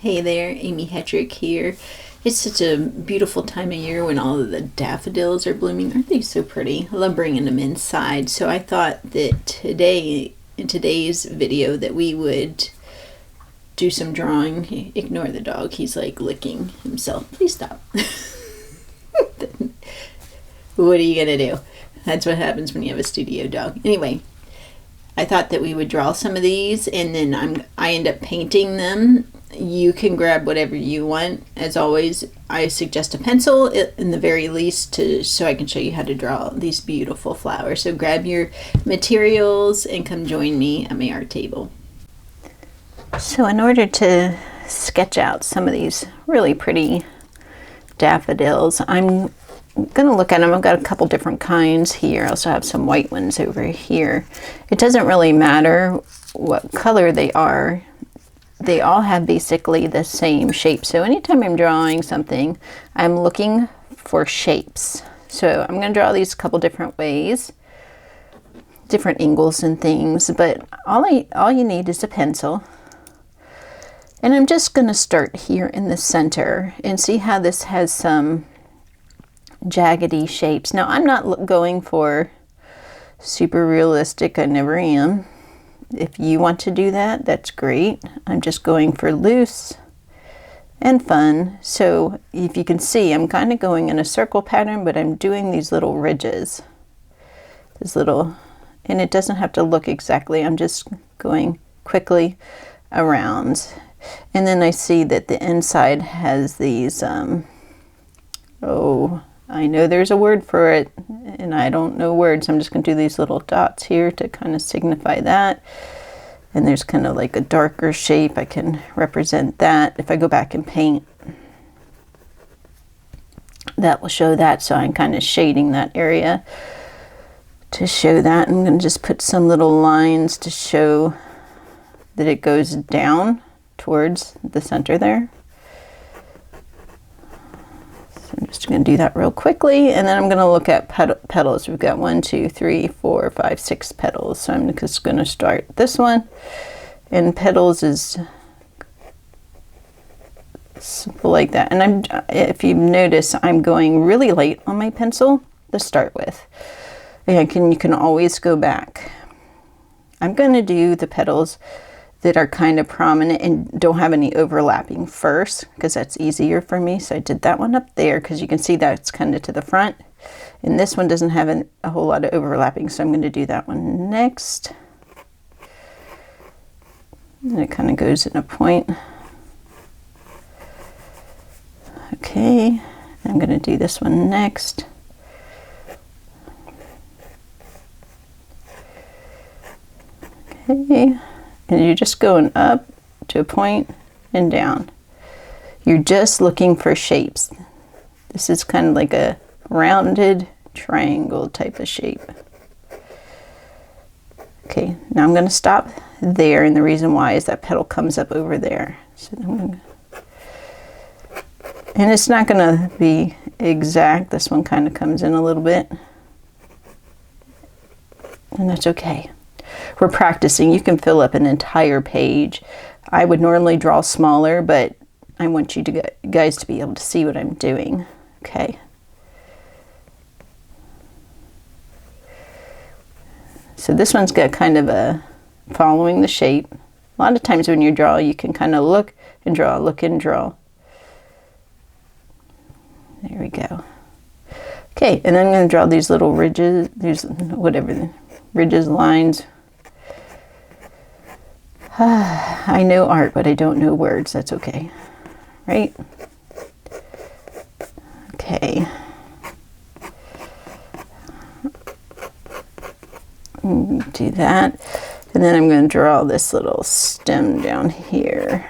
Hey there, Amy Hetrick here. It's such a beautiful time of year when all of the daffodils are blooming. Aren't they so pretty? I love bringing them inside. So I thought that today, in today's video, that we would do some drawing. Ignore the dog. He's like licking himself. Please stop. What are you gonna do? That's what happens when you have a studio dog. Anyway, I thought that we would draw some of these and then I end up painting them. You can grab whatever you want. As always, I suggest a pencil in the very least so I can show you how to draw these beautiful flowers. So grab your materials and come join me at my art table. So in order to sketch out some of these really pretty daffodils, I'm going to look at them. I've got a couple different kinds here. I also have some white ones over here. It doesn't really matter what color they are. They all have basically the same shape. So anytime I'm drawing something, I'm looking for shapes. So I'm going to draw these a couple different ways, different angles and things, but all you need is a pencil. And I'm just going to start here in the center and see how this has some jaggedy shapes. Now I'm not going for super realistic. I never am. If you want to do that, that's great. I'm just going for loose and fun. So if you can see, I'm kind of going in a circle pattern, but I'm doing these little ridges. And it doesn't have to look exactly. I'm just going quickly around. And then I see that the inside has these, oh, I know there's a word for it, and I don't know words. I'm just going to do these little dots here to kind of signify that. And there's kind of like a darker shape. I can represent that. If I go back and paint, that will show that. So I'm kind of shading that area to show that. I'm going to just put some little lines to show that it goes down towards the center there. I'm just going to do that real quickly, and then I'm going to look at petals. We've got 1, 2, 3, 4, 5, 6 petals. So I'm just going to start this one, and petals is simple like that. And if you notice, I'm going really light on my pencil to start with. And you can always go back. I'm going to do the petals that are kind of prominent and don't have any overlapping first, because that's easier for me. So I did that one up there because you can see that's kind of to the front, and this one doesn't have a whole lot of overlapping, so I'm going to do that one next. And it kind of goes in a point. Okay, I'm going to do this one next. Okay. And you're just going up to a point and down. You're just looking for shapes. This is kind of like a rounded triangle type of shape. Okay, now I'm going to stop there, and the reason why is that petal comes up over there. So and it's not going to be exact. This one kind of comes in a little bit, and that's okay. We're practicing. You can fill up an entire page. I would normally draw smaller, but I want you guys to be able to see what I'm doing. Okay. So this one's got kind of a following the shape. A lot of times when you draw, you can kind of look and draw, look and draw. There we go. Okay, and I'm going to draw these little ridges, ridges, lines. I know art, but I don't know words. That's okay, right? Okay. Do that. And then I'm going to draw this little stem down here.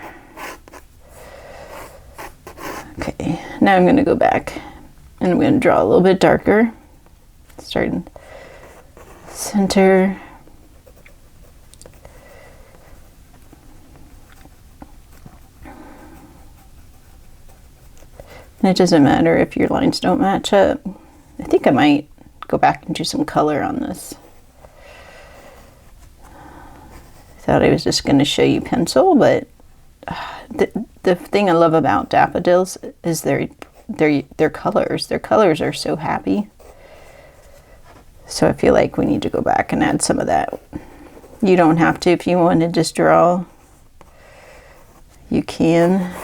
Okay, now I'm going to go back and I'm going to draw a little bit darker. Starting center. And it doesn't matter if your lines don't match up. I think I might go back and do some color on this. I thought I was just going to show you pencil, but the thing I love about daffodils is their colors. Their colors are so happy. So I feel like we need to go back and add some of that. You don't have to if you want to just draw. You can.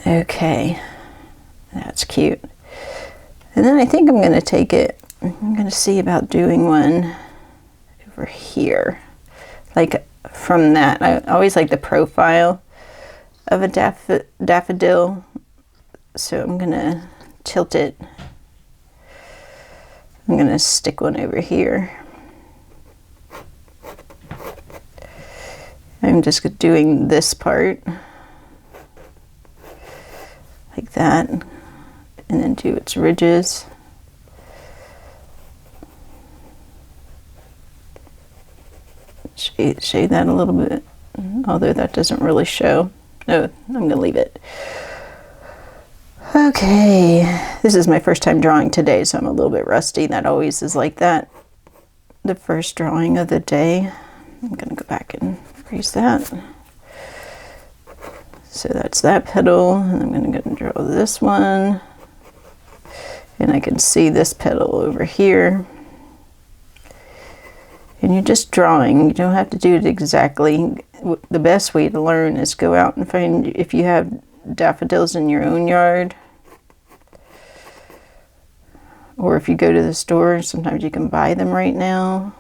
Okay, that's cute. And then I think I'm going to take it, I'm going to see about doing one over here. Like from that, I always like the profile of a daffodil. So I'm going to tilt it. I'm going to stick one over here. I'm just doing this part. Like that, and then do its ridges. Shade that a little bit, although that doesn't really show. No, I'm going to leave it. Okay, this is my first time drawing today, so I'm a little bit rusty. That always is like that. The first drawing of the day. I'm going to go back and erase that. So that's that petal, and I'm going to go and draw this one. And I can see this petal over here. And you're just drawing. You don't have to do it exactly. The best way to learn is go out and find, if you have daffodils in your own yard, or if you go to the store, sometimes you can buy them right now.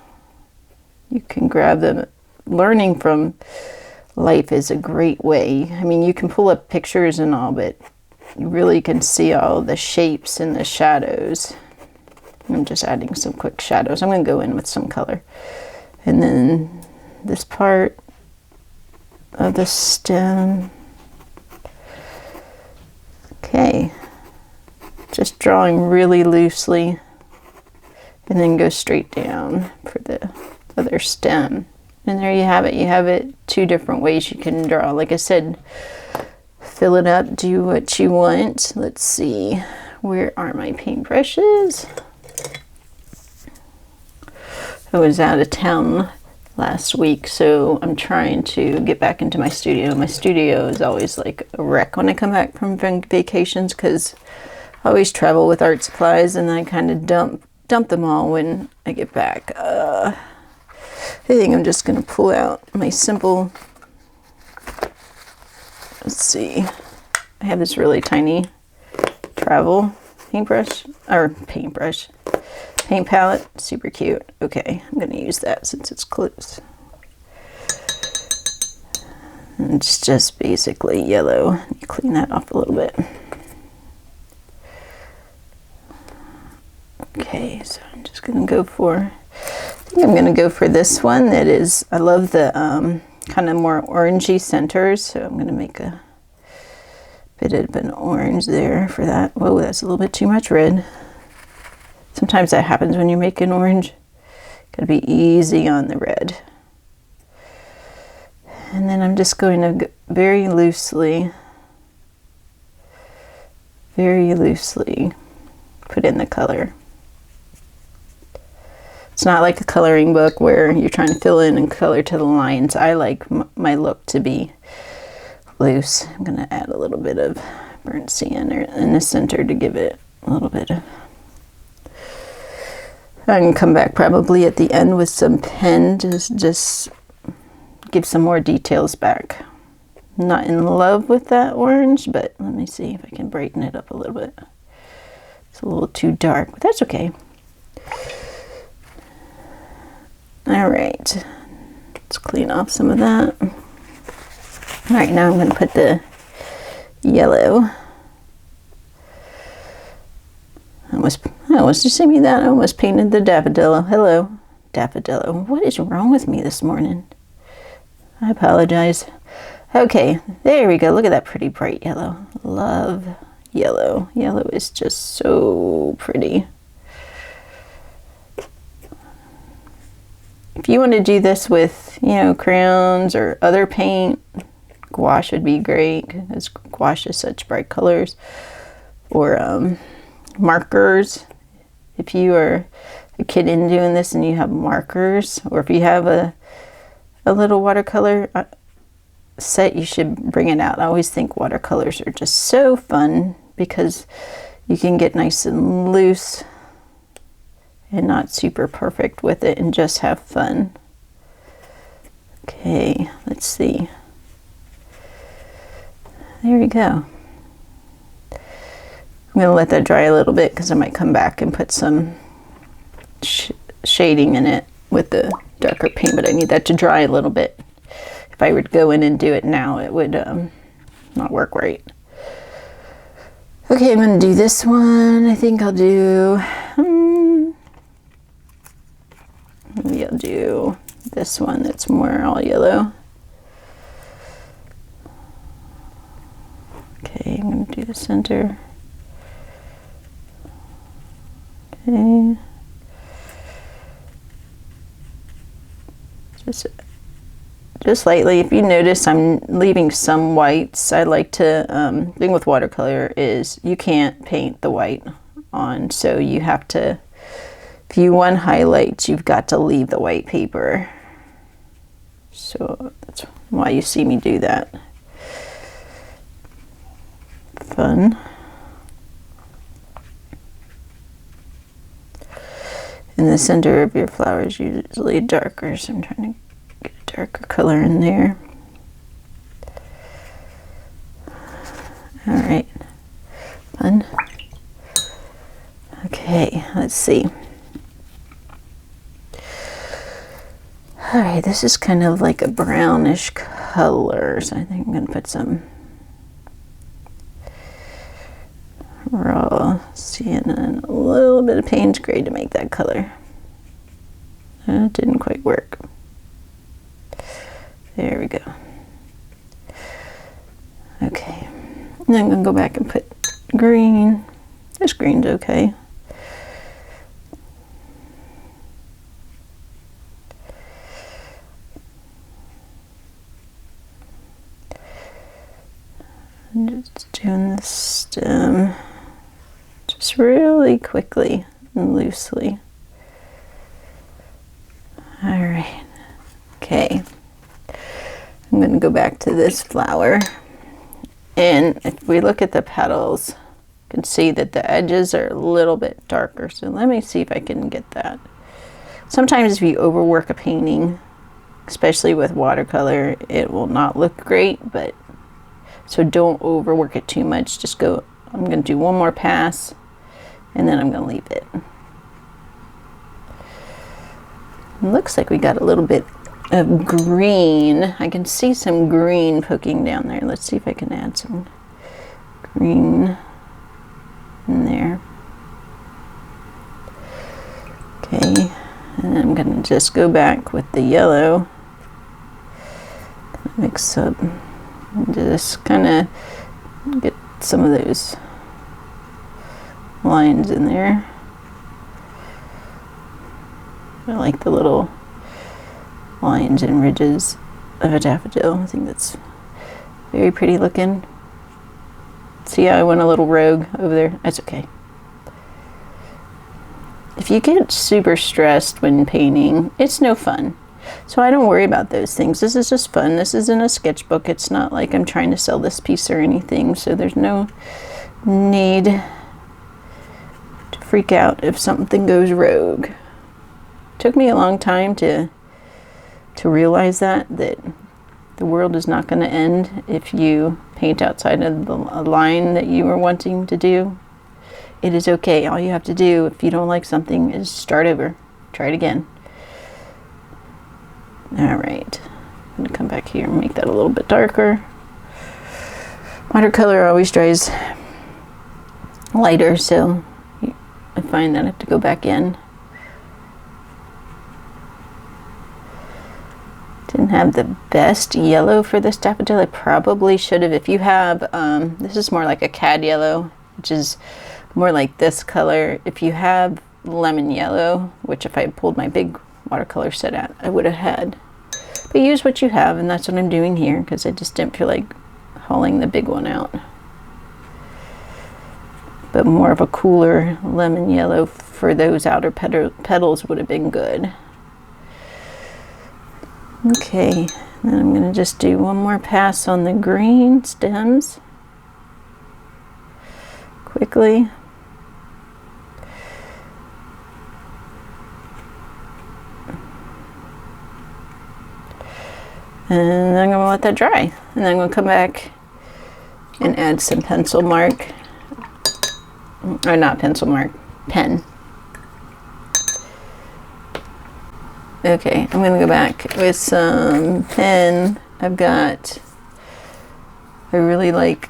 You can grab them. Learning from life is a great way. I mean, you can pull up pictures and all, but you really can see all the shapes and the shadows. I'm just adding some quick shadows. I'm going to go in with some color. And then this part of the stem. Okay. Just drawing really loosely. And then go straight down for the other stem. And there you have it. You have it two different ways you can draw. Like I said, fill it up, do what you want. Let's see, where are my paintbrushes? I was out of town last week, so I'm trying to get back into my studio. My studio is always like a wreck when I come back from vacations, because I always travel with art supplies and I kind of dump them all when I get back. I think I'm just going to pull out my simple, let's see, I have this really tiny travel paint palette, super cute. Okay, I'm going to use that since it's close. And it's just basically yellow. Clean that off a little bit. Okay, so I'm just going to go for, I think I'm going to go for this one that is, I love the kind of more orangey centers, so I'm going to make a bit of an orange there for that. Whoa, that's a little bit too much red. Sometimes that happens when you make an orange. Gotta be easy on the red. And then I'm just going to very loosely put in the color. It's not like a coloring book where you're trying to fill in and color to the lines. I like my look to be loose. I'm going to add a little bit of burnt sienna in the center to give it a little bit of... I can come back probably at the end with some pen to just give some more details back. I'm not in love with that orange, but let me see if I can brighten it up a little bit. It's a little too dark, but that's okay. All right, let's clean off some of that. All right, now I'm going to put the yellow. Did you see me that? I almost painted the daffodil. Hello, daffodil. What is wrong with me this morning? I apologize. Okay, there we go. Look at that pretty bright yellow. Love yellow. Yellow is just so pretty. If you want to do this with, crayons or other paint, gouache would be great because gouache is such bright colors. Or markers. If you are a kid in doing this and you have markers, or if you have a a little watercolor set, you should bring it out. I always think watercolors are just so fun because you can get nice and loose and not super perfect with it and just have fun. Okay, let's see. There we go. I'm going to let that dry a little bit because I might come back and put some shading in it with the darker paint, but I need that to dry a little bit. If I were to go in and do it now, it would not work right. Okay, I'm going to do this one. I think I'll do, maybe I'll do this one that's more all yellow. Okay, I'm going to do the center. Okay. Just lightly. If you notice, I'm leaving some whites. I like to, thing with watercolor is you can't paint the white on, so you have to, if you want highlights, you've got to leave the white paper. So that's why you see me do that. Fun. And the center of your flower is usually darker, so I'm trying to get a darker color in there. All right, fun. Okay, let's see. All right, this is kind of like a brownish color, so I think I'm going to put some raw sienna and a little bit of Payne's Gray to make that color. That didn't quite work. There we go. Okay, and then I'm going to go back and put green. This green's okay. I'm just doing the stem just really quickly and loosely. All right, okay. I'm going to go back to this flower, and if we look at the petals, you can see that the edges are a little bit darker. So let me see if I can get that. Sometimes if you overwork a painting, especially with watercolor, it will not look great, but so don't overwork it too much. Just go, I'm going to do one more pass and then I'm going to leave it. It looks like we got a little bit of green. I can see some green poking down there. Let's see if I can add some green in there. Okay, and I'm going to just go back with the yellow. Mix up. And just kind of get some of those lines in there. I like the little lines and ridges of a daffodil. I think that's very pretty looking. See how I went a little rogue over there? That's okay. If you get super stressed when painting, it's no fun. So I don't worry about those things. This is just fun. This isn't a sketchbook. It's not like I'm trying to sell this piece or anything. So there's no need to freak out if something goes rogue. It took me a long time to realize that the world is not going to end if you paint outside of the line that you were wanting to do. It is okay. All you have to do if you don't like something is start over. Try it again. All right, I'm going to come back here and make that a little bit darker. Watercolor always dries lighter, so I find that I have to go back in. Didn't have the best yellow for this daffodil. I probably should have. If you have, this is more like a cad yellow, which is more like this color. If you have lemon yellow, which if I had pulled my big watercolor set out, I would have had. But use what you have, and that's what I'm doing here because I just didn't feel like hauling the big one out. But more of a cooler lemon yellow for those outer petals would have been good. Okay, then I'm going to just do one more pass on the green stems quickly. And I'm going to let that dry. And then I'm going to come back and add some pencil mark. Or not pencil mark, pen. Okay, I'm going to go back with some pen. I really like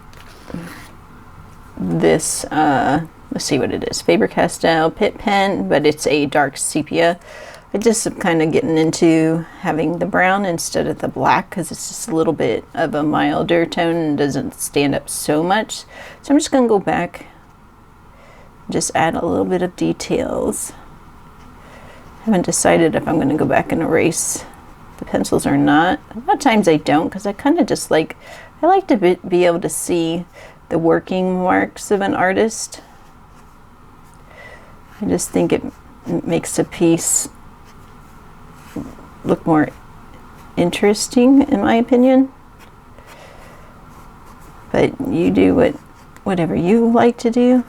this, let's see what it is, Faber-Castell Pitt pen, but it's a dark sepia. I just am kind of getting into having the brown instead of the black because it's just a little bit of a milder tone and doesn't stand up so much. So I'm just going to go back, just add a little bit of details. I haven't decided if I'm going to go back and erase the pencils or not. A lot of times I don't because I kind of just like, I like to be able to see the working marks of an artist. I just think it makes a piece look more interesting, in my opinion. But you do whatever you like to do.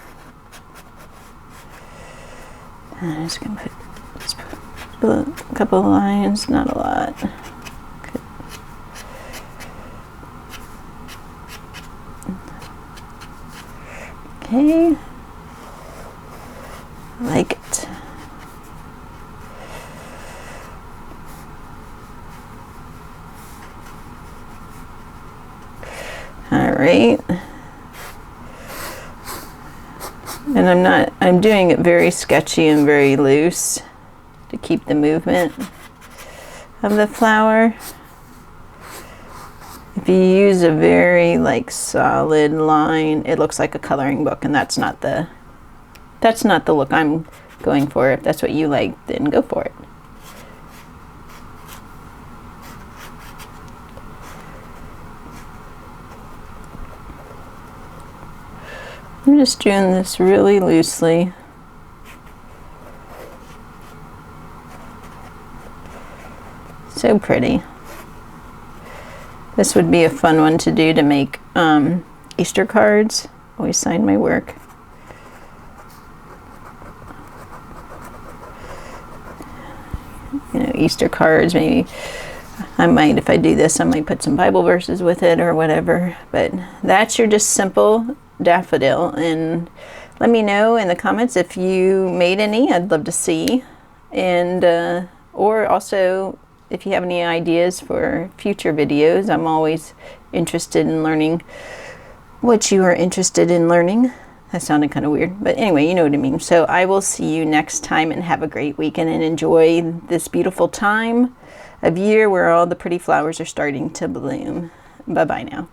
And I'm just going to put a couple of lines, not a lot. Okay. I like it. All right. And I'm doing it very sketchy and very loose to keep the movement of the flower. If you use a very like solid line, it looks like a coloring book, and that's not the look I'm going for. If that's what you like, then go for it. I'm just doing this really loosely. So pretty. This would be a fun one to do to make Easter cards. Always sign my work. You know, Easter cards, maybe I might, if I do this, I might put some Bible verses with it or whatever. But that's your just simple daffodil. And let me know in the comments if you made any. I'd love to see. And or also if you have any ideas for future videos. I'm always interested in learning what you are interested in learning. That sounded kind of weird, but anyway, you know what I mean. So I will see you next time, and have a great weekend and enjoy this beautiful time of year where all the pretty flowers are starting to bloom. Bye-bye now.